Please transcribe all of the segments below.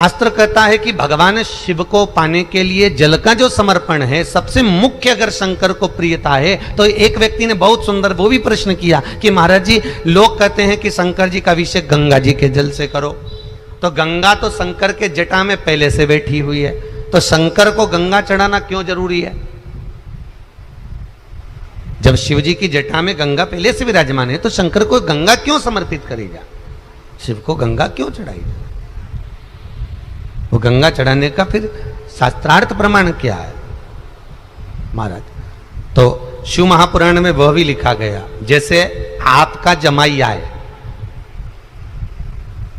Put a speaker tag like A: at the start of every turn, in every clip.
A: शास्त्र कहता है कि भगवान शिव को पाने के लिए जल का जो समर्पण है सबसे मुख्य अगर शंकर को प्रियता है तो एक व्यक्ति ने बहुत सुंदर वो भी प्रश्न किया कि महाराज जी लोग कहते हैं कि शंकर जी का अभिषेक गंगा जी के जल से करो, तो गंगा तो शंकर के जटा में पहले से बैठी हुई है, तो शंकर को गंगा चढ़ाना क्यों जरूरी है? जब शिव जी की जटा में गंगा पहले से विराजमान है तो शंकर को गंगा क्यों समर्पित करेगा, शिव को गंगा क्यों चढ़ाएगा? वो गंगा चढ़ाने का फिर शास्त्रार्थ प्रमाण क्या है महाराज? तो शिव महापुराण में वह भी लिखा गया, जैसे आपका जमाई आए,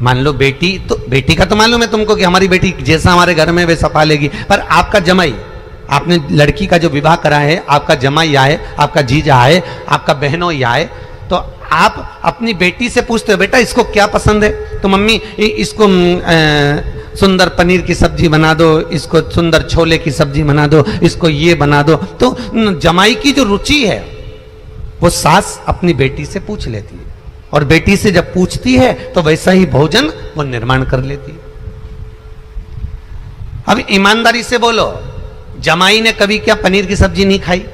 A: मान लो बेटी, तो बेटी का तो मालूम है तुमको कि हमारी बेटी जैसा हमारे घर में वैसा पालेगी, पर आपका जमाई, आपने लड़की का जो विवाह करा है, आपका जमाई आए, आपका जीजा आए, आपका बहनोई आए, तो आप अपनी बेटी से पूछते हो बेटा इसको क्या पसंद है, तो मम्मी इसको सुंदर पनीर की सब्जी बना दो, इसको सुंदर छोले की सब्जी बना दो, इसको ये बना दो। तो जमाई की जो रुचि है वो सास अपनी बेटी से पूछ लेती है, और बेटी से जब पूछती है तो वैसा ही भोजन वो निर्माण कर लेती है। अब ईमानदारी से बोलो, जमाई ने कभी क्या पनीर की सब्जी नहीं खाई?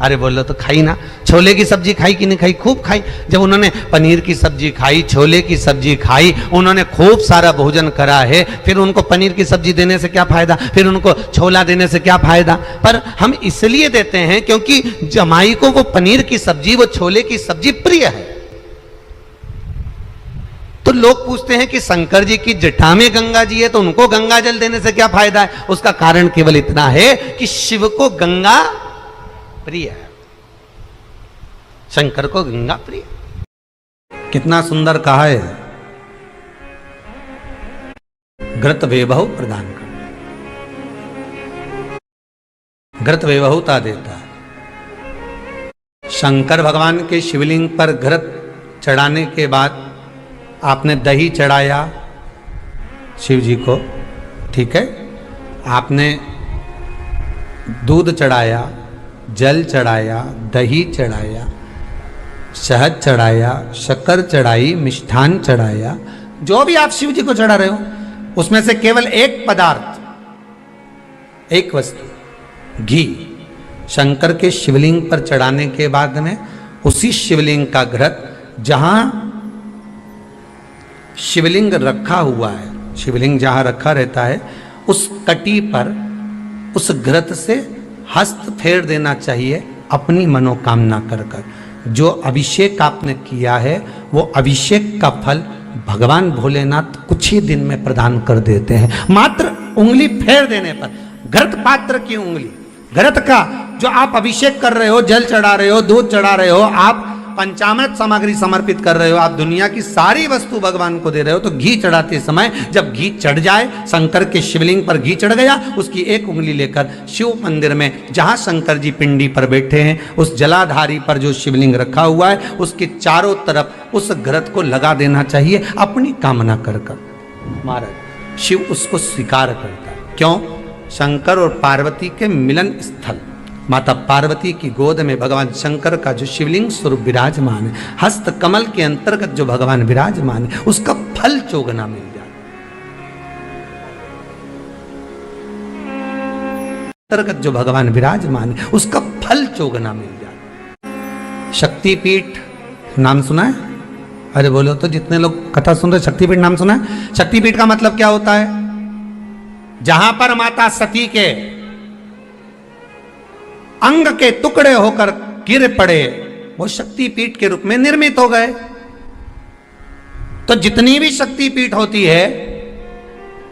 A: अरे बोलो तो खाई ना। छोले की सब्जी खाई कि नहीं खाई? खूब खाई। जब उन्होंने पनीर की सब्जी खाई, छोले की सब्जी खाई, उन्होंने खूब सारा भोजन करा है, फिर उनको पनीर की सब्जी देने से क्या फायदा, फिर उनको छोला देने से क्या फायदा? पर हम इसलिए देते हैं क्योंकि जमाई को वो पनीर की सब्जी, वो छोले की सब्जी प्रिय है। तो लोग पूछते हैं कि शंकर जी की जटा में गंगा जी है तो उनको गंगा जल देने से क्या फायदा है? उसका कारण केवल इतना है कि शिव को गंगा प्रिय है, शंकर को गंगा प्रिय। कितना सुंदर कहा है, घृत वैभव प्रदान कर, घृत वैभवता देता है। शंकर भगवान के शिवलिंग पर घृत चढ़ाने के बाद आपने दही चढ़ाया शिव जी को, ठीक है, आपने दूध चढ़ाया, जल चढ़ाया, दही चढ़ाया, शहद चढ़ाया, शक्कर चढ़ाई, मिष्ठान चढ़ाया, जो भी आप शिव जी को चढ़ा रहे हो उसमें से केवल एक पदार्थ, एक वस्तु, घी, शंकर के शिवलिंग पर चढ़ाने के बाद में उसी शिवलिंग का घृत, जहां शिवलिंग रखा हुआ है, शिवलिंग जहां रखा रहता है उस कटी पर उस घृत से हस्त फेर देना चाहिए अपनी मनोकामना कर कर। जो अभिषेक आपने किया है वो अभिषेक का फल भगवान भोलेनाथ कुछ ही दिन में प्रदान कर देते हैं। मात्र उंगली फेर देने पर, घृत पात्र की उंगली, घृत का जो आप अभिषेक कर रहे हो, जल चढ़ा रहे हो, दूध चढ़ा रहे हो, आप पंचामृत सामग्री समर्पित कर रहे हो, आप दुनिया की सारी वस्तु भगवान को दे रहे हो, तो घी चढ़ाते समय जब घी चढ़ जाए, शंकर के शिवलिंग पर घी चढ़ गया, उसकी एक उंगली लेकर शिव मंदिर में जहां शंकर जी पिंडी पर बैठे हैं उस जलाधारी पर जो शिवलिंग रखा हुआ है उसके चारों तरफ उस घृत को लगा देना चाहिए अपनी कामना कर कर। महाराज शिव उसको स्वीकार करता है। क्यों? शंकर और पार्वती के मिलन स्थल, माता पार्वती की गोद में भगवान शंकर का जो शिवलिंग स्वरूप विराजमान है, हस्त कमल के अंतर्गत जो भगवान विराजमान है, उसका फल चोगना मिल जाए। अंतर्गत जो भगवान विराजमान है उसका फल चोगना मिल जाए। शक्तिपीठ नाम सुना है? अरे बोलो तो, जितने लोग कथा सुन रहे, शक्तिपीठ नाम सुना है? शक्तिपीठ का मतलब क्या होता है? जहां पर माता सती के अंग के टुकड़े होकर गिर पड़े वो शक्तिपीठ के रूप में निर्मित हो गए। तो जितनी भी शक्तिपीठ होती है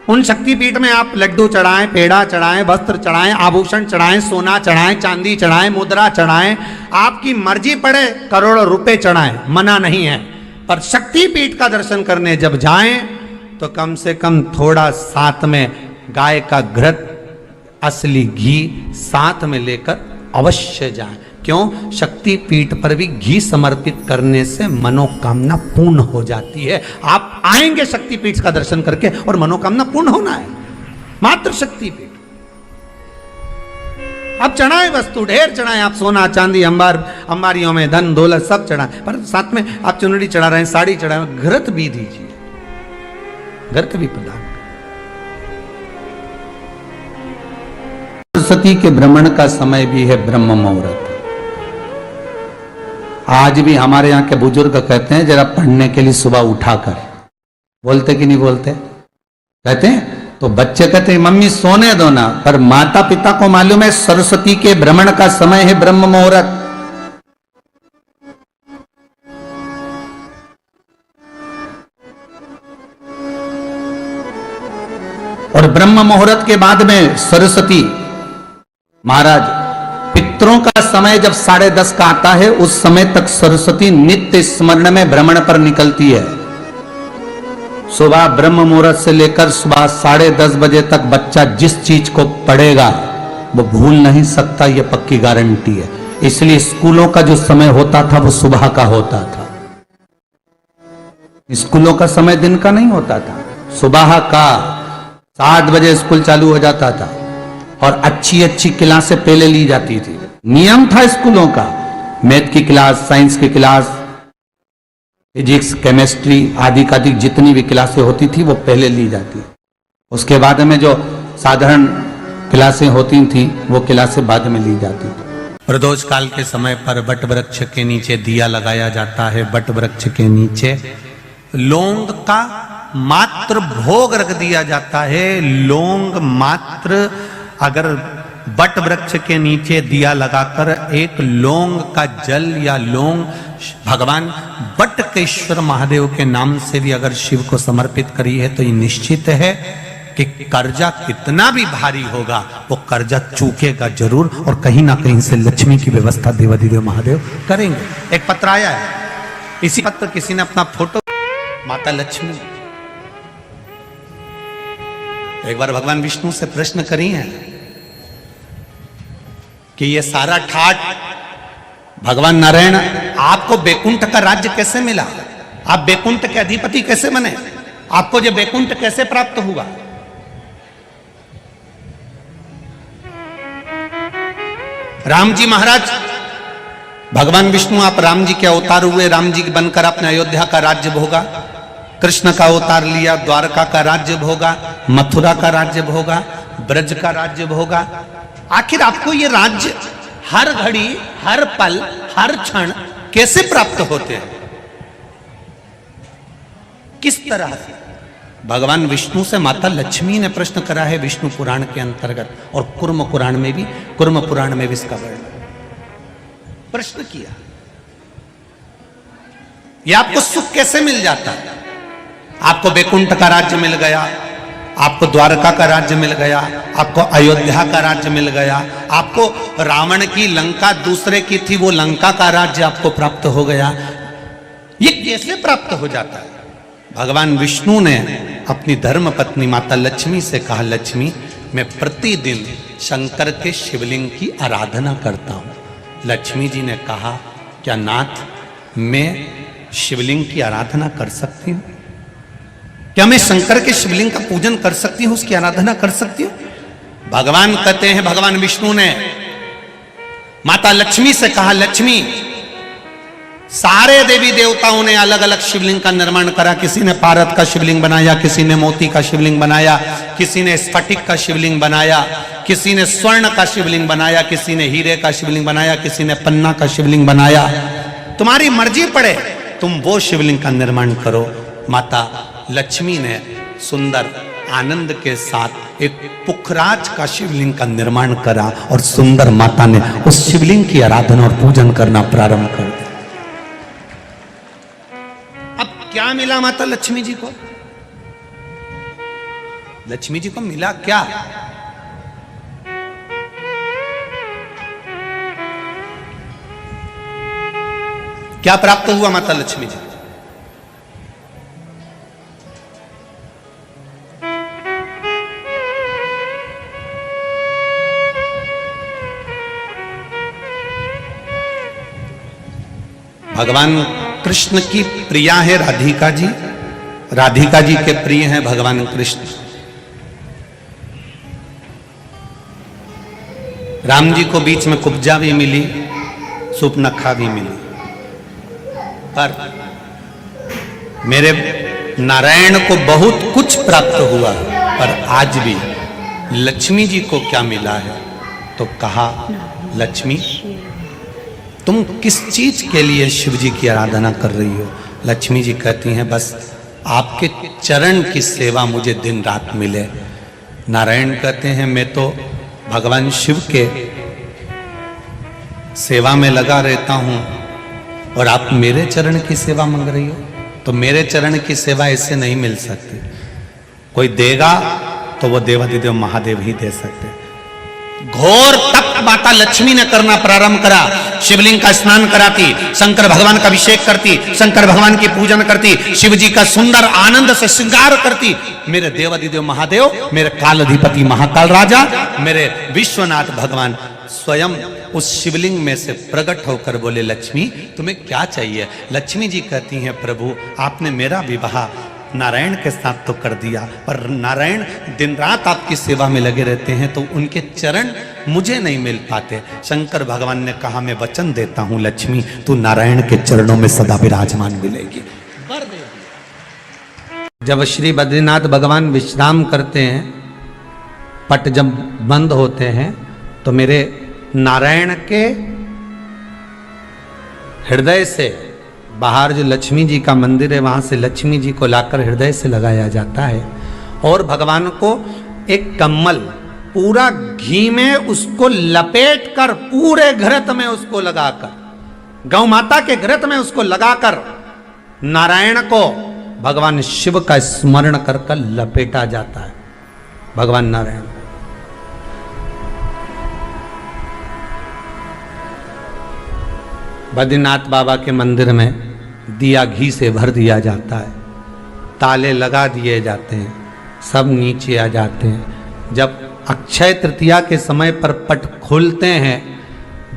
A: उन शक्तिपीठ में आप लड्डू चढ़ाएं, पेड़ा चढ़ाएं, वस्त्र चढ़ाएं, आभूषण चढ़ाएं, सोना चढ़ाएं, चांदी चढ़ाएं, मुद्रा चढ़ाएं, आपकी मर्जी पड़े करोड़ों रुपए चढ़ाएं, मना नहीं है। पर शक्तिपीठ का दर्शन करने जब जाएं तो कम से कम थोड़ा साथ में गाय का घृत, असली घी साथ में लेकर अवश्य जाएं। क्यों? शक्तिपीठ पर भी घी समर्पित करने से मनोकामना पूर्ण हो जाती है। आप आएंगे शक्तिपीठ का दर्शन करके और मनोकामना पूर्ण होना है, मात्र शक्तिपीठ। आप चढ़ाएं वस्तु, ढेर चढ़ाएं, आप सोना चांदी, अंबारियों में धन दौलत सब चढ़ाएं, पर साथ में आप चुनरी चढ़ा रहे हैं, साड़ी चढ़ाएं, घृत भी दीजिए, घृत भी प्रदान। सरस्वती के भ्रमण का समय भी है ब्रह्म मुहूर्त। आज भी हमारे यहाँ के बुजुर्ग कहते हैं जरा पढ़ने के लिए सुबह उठाकर, बोलते कि नहीं बोलते? कहते हैं। तो बच्चे कहते हैं मम्मी सोने दो ना, पर माता पिता को मालूम है सरस्वती के भ्रमण का समय है ब्रह्म मुहूर्त। और ब्रह्म मुहूर्त के बाद में सरस्वती महाराज पितरों का समय जब 10:30 का आता है, उस समय तक सरस्वती नित्य स्मरण में भ्रमण पर निकलती है। सुबह ब्रह्म मुहूर्त से लेकर सुबह 10:30 बजे तक बच्चा जिस चीज को पढ़ेगा वो भूल नहीं सकता, ये पक्की गारंटी है। इसलिए स्कूलों का जो समय होता था वो सुबह का होता था। स्कूलों का समय दिन का नहीं होता था, सुबह का 7 बजे स्कूल चालू हो जाता था और अच्छी अच्छी क्लासें पहले ली जाती थी। नियम था स्कूलों का, मैथ की क्लास, साइंस की क्लास, फिजिक्स, केमिस्ट्री आदि का जितनी भी क्लासें होती थी वो पहले ली जाती। उसके बाद में जो साधारण क्लासें होती थी वो क्लासें बाद में ली जाती थी। प्रदोष काल के समय पर वट वृक्ष के नीचे दिया लगाया जाता है। वट वृक्ष के नीचे लौंग का मात्र भोग रख दिया जाता है। लौंग मात्र, अगर वट वृक्ष के नीचे दिया लगाकर एक लौंग का जल या लौंग भगवान वटकेश्वर महादेव के नाम से भी अगर शिव को समर्पित करी है तो ये निश्चित है कि कर्जा कितना भी भारी होगा वो कर्जा चूकेगा जरूर, और कहीं ना कहीं से लक्ष्मी की व्यवस्था देवाधिदेव महादेव करेंगे। एक पत्र आया है, इसी पत्र किसी ने अपना फोटो माता लक्ष्मी, एक बार भगवान विष्णु से प्रश्न करी है कि ये सारा ठाट भगवान नारायण आपको बैकुंठ का राज्य कैसे मिला, आप बैकुंठ के अधिपति कैसे बने, आपको ये बैकुंठ कैसे प्राप्त हुआ? राम जी महाराज, भगवान विष्णु आप राम जी के अवतार हुए, राम जी बनकर आपने अयोध्या का राज्य भोगा, कृष्ण का अवतार लिया, द्वारका का राज्य भोगा, मथुरा का राज्य भोगा, ब्रज का राज्य भोगा। आखिर आपको ये राज्य हर घड़ी, हर पल, हर क्षण कैसे प्राप्त होते हैं, किस तरह से? भगवान विष्णु से माता लक्ष्मी ने प्रश्न करा है विष्णु पुराण के अंतर्गत, और कुर्म पुराण में भी, कुर्म पुराण में भी इसका वर्णन प्रश्न किया। ये आपको सुख कैसे मिल जाता है? आपको बैकुंठ का राज्य मिल गया, आपको द्वारका का राज्य मिल गया, आपको अयोध्या का राज्य मिल गया, आपको रावण की लंका दूसरे की थी वो लंका का राज्य आपको प्राप्त हो गया। ये कैसे प्राप्त हो जाता है? भगवान विष्णु ने अपनी धर्म पत्नी माता लक्ष्मी से कहा, लक्ष्मी मैं प्रतिदिन शंकर के शिवलिंग की आराधना करता हूं। लक्ष्मी जी ने कहा, क्या नाथ मैं शिवलिंग की आराधना कर सकती हूं? क्या मैं शंकर के शिवलिंग का पूजन कर सकती हूं, उसकी आराधना कर सकती हूं? भगवान कहते हैं, भगवान विष्णु ने माता लक्ष्मी से कहा, लक्ष्मी सारे देवी देवताओं ने अलग अलग शिवलिंग का निर्माण करा। किसी ने पारद का शिवलिंग बनाया, किसी ने मोती का शिवलिंग बनाया, किसी ने स्फटिक का शिवलिंग बनाया, किसी ने स्वर्ण का शिवलिंग बनाया, किसी ने हीरे का शिवलिंग बनाया, किसी ने पन्ना का शिवलिंग बनाया। तुम्हारी मर्जी पड़े, तुम वो शिवलिंग का निर्माण करो। माता लक्ष्मी ने सुंदर आनंद के साथ एक पुखराज का शिवलिंग का निर्माण करा और सुंदर माता ने उस शिवलिंग की आराधना और पूजन करना प्रारंभ कर दिया। अब क्या मिला माता लक्ष्मी जी को? लक्ष्मी जी को मिला क्या? क्या प्राप्त हुआ माता लक्ष्मी जी? भगवान कृष्ण की प्रिया है राधिका जी, राधिका जी के प्रिय हैं भगवान कृष्ण। राम जी को बीच में कुब्जा भी मिली, सुपनखा भी मिली, पर मेरे नारायण को बहुत कुछ प्राप्त हुआ, पर आज भी लक्ष्मी जी को क्या मिला है? तो कहा, लक्ष्मी तुम किस चीज के लिए शिव जी की आराधना कर रही हो? लक्ष्मी जी कहती हैं, बस आपके चरण की सेवा मुझे दिन रात मिले। नारायण कहते हैं, मैं तो भगवान शिव के सेवा में लगा रहता हूं और आप मेरे चरण की सेवा मांग रही हो? तो मेरे चरण की सेवा ऐसे नहीं मिल सकती। कोई देगा तो वो देवाधिदेव महादेव ही दे सकते। घोर तप माता लक्ष्मी ने करना प्रारंभ करा। शिवलिंग का स्नान कराती, शंकर भगवान का अभिषेक करती, शंकर भगवान की पूजन करती, शिव जी का सुंदर आनंद से श्रृंगार करती। मेरे देवाधिदेव महादेव, मेरे कालाधिपति महाकाल राजा, मेरे विश्वनाथ भगवान स्वयं उस शिवलिंग में से प्रकट होकर बोले, लक्ष्मी तुम्हें क्या चाहिए? लक्ष्मी जी कहती हैं, प्रभु आपने मेरा विवाह नारायण के साथ तो कर दिया, पर नारायण दिन रात आपकी सेवा में लगे रहते हैं तो उनके चरण मुझे नहीं मिल पाते। शंकर भगवान ने कहा, मैं वचन देता हूं लक्ष्मी, तू नारायण के चरणों में सदा विराजमान मिलेगी। जब श्री बद्रीनाथ भगवान विश्राम करते हैं, पट जब बंद होते हैं, तो मेरे नारायण के हृदय से बाहर जो लक्ष्मी जी का मंदिर है, वहां से लक्ष्मी जी को लाकर हृदय से लगाया जाता है और भगवान को एक कम्मल पूरा घी में उसको लपेट कर, पूरे घृत में उसको लगाकर, गौ माता के घृत में उसको लगाकर नारायण को भगवान शिव का स्मरण कर कर लपेटा जाता है। भगवान नारायण बद्रीनाथ बाबा के मंदिर में दिया घी से भर दिया जाता है, ताले लगा दिए जाते हैं, सब नीचे आ जाते हैं। जब अक्षय तृतीया के समय पर पट खोलते हैं,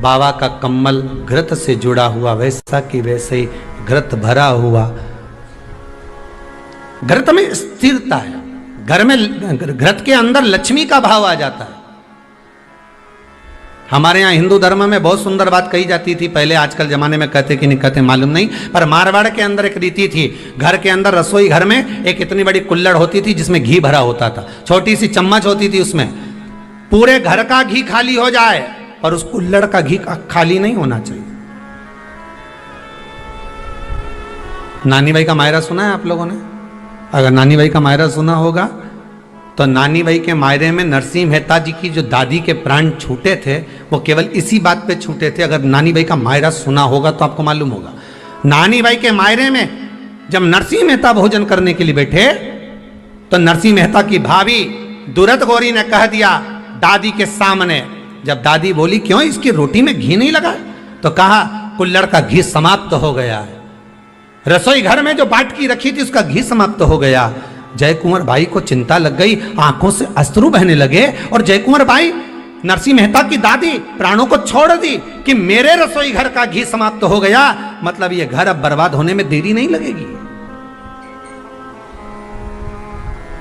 A: बाबा का कम्मल घृत से जुड़ा हुआ वैसा कि वैसे ही घृत भरा हुआ, घृत में स्थिरता है, घर में घृत के अंदर लक्ष्मी का भाव आ जाता है। हमारे यहाँ हिंदू धर्म में बहुत सुंदर बात कही जाती थी पहले, आजकल जमाने में कहते कि नहीं कहते मालूम नहीं, पर मारवाड़ के अंदर एक रीति थी। घर के अंदर रसोई घर में एक इतनी बड़ी कुल्हड़ होती थी जिसमें घी भरा होता था, छोटी सी चम्मच होती थी, उसमें पूरे घर का घी खाली हो जाए पर उस कुल्हड़ का घी खाली नहीं होना चाहिए। नानी भाई का मायरा सुना है आप लोगों ने? अगर नानी भाई का मायरा सुना होगा तो नानी भाई के मायरे में नरसिंह मेहता जी की जो दादी के प्राण छूटे थे वो केवल इसी बात पे छूटे थे। अगर नानी भाई का मायरा सुना होगा तो आपको मालूम होगा, नानी भाई के मायरे में जब नरसिंह मेहता भोजन करने के लिए बैठे तो नरसिंह मेहता की भाभी दुरत गौरी ने कह दिया दादी के सामने, जब दादी बोली क्यों इसकी रोटी में घी नहीं लगा, तो कहा कुल्हड़ का घी समाप्त हो गया है, रसोई घर में जो बाटकी रखी थी उसका घी समाप्त हो गया। जय कुंवर भाई को चिंता लग गई, आंखों से अश्रु बहने लगे और जय कुंवर भाई नरसिंह मेहता की दादी प्राणों को छोड़ दी कि मेरे रसोई घर का घी समाप्त हो गया, मतलब ये घर अब बर्बाद होने में देरी नहीं लगेगी।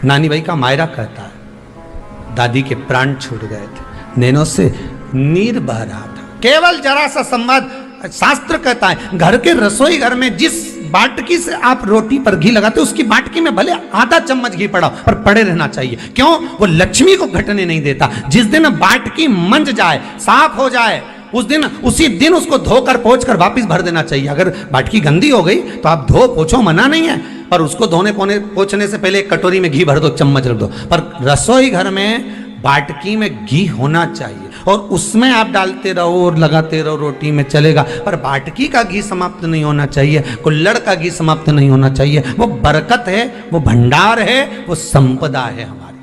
A: नानी भाई का मायरा कहता है दादी के प्राण छूट गए थे, नैनों से नीर बह रहा था, केवल जरा सा संवाद। शास्त्र कहता है घर के रसोई घर में जिस बाटकी से आप रोटी पर घी लगाते उसकी बाटकी में भले आधा चम्मच घी पड़ा पर पड़े रहना चाहिए। क्यों? वो लक्ष्मी को घटने नहीं देता। जिस दिन बाटकी मंज जाए, साफ हो जाए, उस दिन उसी दिन उसको धोकर पोंछ कर वापस भर देना चाहिए। अगर बाटकी गंदी हो गई तो आप धो पोछो, मना नहीं है, पर उसको धोने पोछने से पहले एक कटोरी में घी भर दो, चम्मच रख दो। पर रसोई घर में बाटकी में घी होना चाहिए और उसमें आप डालते रहो और लगाते रहो, रोटी में चलेगा, पर बाटकी का घी समाप्त नहीं होना चाहिए, कुल्हड़ का घी समाप्त नहीं होना चाहिए। वो बरकत है, वो भंडार है, वो संपदा है हमारी।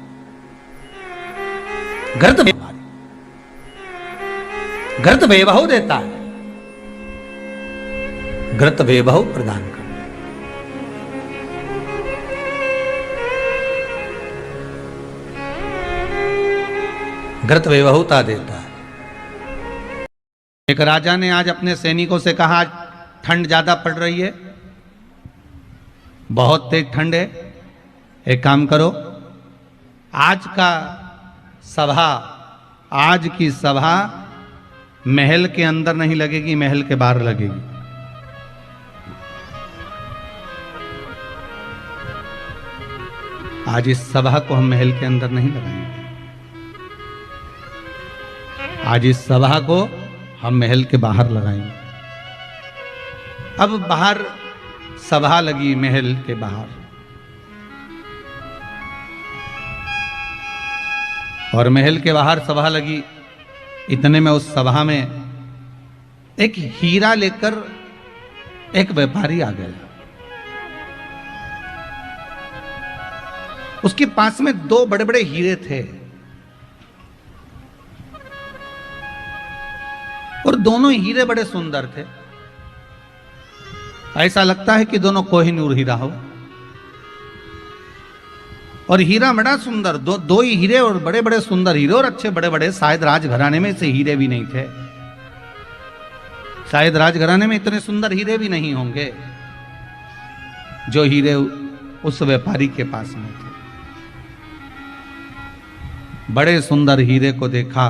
A: घृत वैभव देता है, घृत वैभव प्रदान करता है। घृत वैभवता देता है। एक राजा ने आज अपने सैनिकों से कहा आज ठंड ज्यादा पड़ रही है, बहुत तेज ठंड है, एक काम करो आज की सभा महल के अंदर नहीं लगेगी, महल के बाहर लगेगी। आज इस सभा को हम महल के अंदर नहीं लगाएंगे, आज इस सभा को हम महल के बाहर लगाएंगे। अब बाहर सभा लगी महल के बाहर, और महल के बाहर सभा लगी। इतने में उस सभा में एक हीरा लेकर एक व्यापारी आ गया। उसके पास में दो बड़े बड़े हीरे थे, और दोनों हीरे बड़े सुंदर थे। ऐसा लगता है कि दोनों कोहिनूर हीरा हो। और हीरा बड़ा सुंदर, दो ही हीरे, और बड़े बड़े सुंदर हीरे, और अच्छे बड़े बड़े। शायद राजघराने में से हीरे भी नहीं थे, शायद राजघराने में इतने सुंदर हीरे भी नहीं होंगे जो हीरे उस व्यापारी के पास में थे। बड़े सुंदर हीरे को देखा